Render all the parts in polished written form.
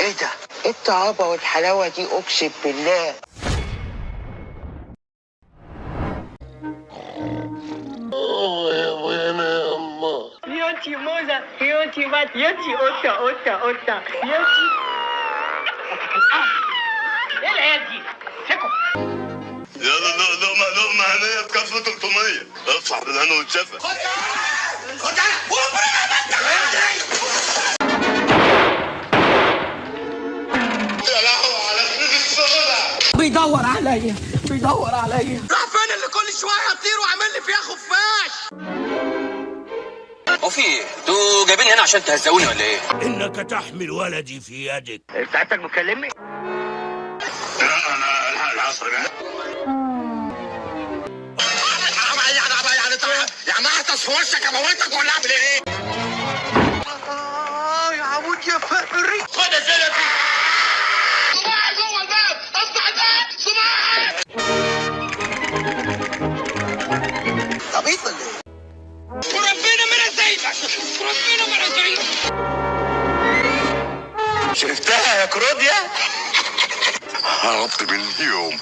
ايه ده؟ ايه الطعابة والحلاوة دي؟ اقسم بالله. يا أمه. يوتي موزة، يوتي مات، يوتي قطة قطة قطة، يوتي. ايه العيال دي؟ سكوا. يلا لقمة هنية بكفة 300. اصحى بالهنا والشفا. خد تعالى يا لهوي على سنين الصغرى. بيدور عليا. راح فين اللي كل شويه يطير وعامل لي فيها خفاش؟ وفي ايه؟ انتوا جايبين هنا عشان تهزقوني ولا ايه؟ إنك تحمل ولدي في يدك. ساعتك مكلمني؟ لا انا الحق العصر يعني احتس في وشك اموتك ولا اعمل ايه؟ يا عمود يا فقري. خد يا زلمه. صباعي جوه الباب، افتح الباب، صباعي. طبيعي ولا ايه؟ وربنا ما انا سايبك، وربنا ما انا سايبك. شفتها يا كروديا؟ هربت من اليوم.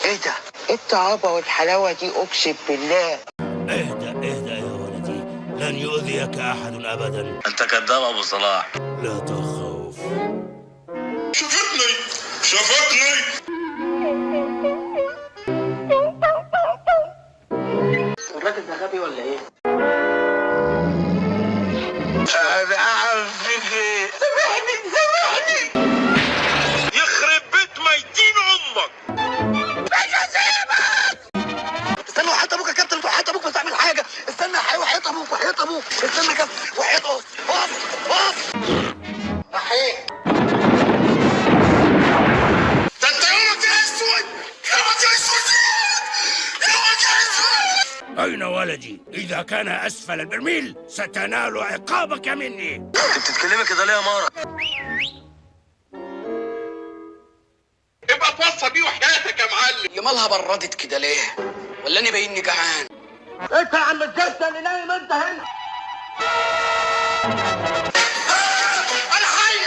ايه ده؟ ايه الطعابة والحلاوة دي؟ اقسم بالله. اهدأ يا ولدي، لن يؤذيك أحد أبدا. انت كذاب ابو صلاح. لا تخف. شفتني. الراجل ده غبي ولا ايه؟ انا اعرف فيك ايه. سامحني. يخرب بيت ميتين امك. مش هسيبك. استنى وحياة ابوك يا كابتن، وحياة ابوك بس اعمل حاجه. استنى وحياة ابوك استنى كده وحياة ابوك. اقف احيي. ده انت يومك اسود. يومك اسود. أين ولدي؟ إذا كان أسفل البرميل ستنال عقابك مني. انت بتتكلمي كده ليه يا مارا؟ ابقى توصى بيه وحياتك يا معلم. يا مالها بردت كده ليه؟ ولا انا باينني جعان؟ انت يا عم الجثة اللي نايم انت هنا. انا حي.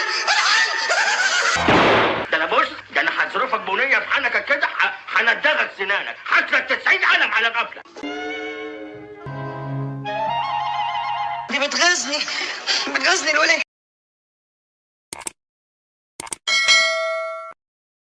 ده انا بص، ده انا هصرفك بنيه في حنكك كده، هندغك سنانك، هاكلك 90 علم على غفله. دي بتغزني الولاد.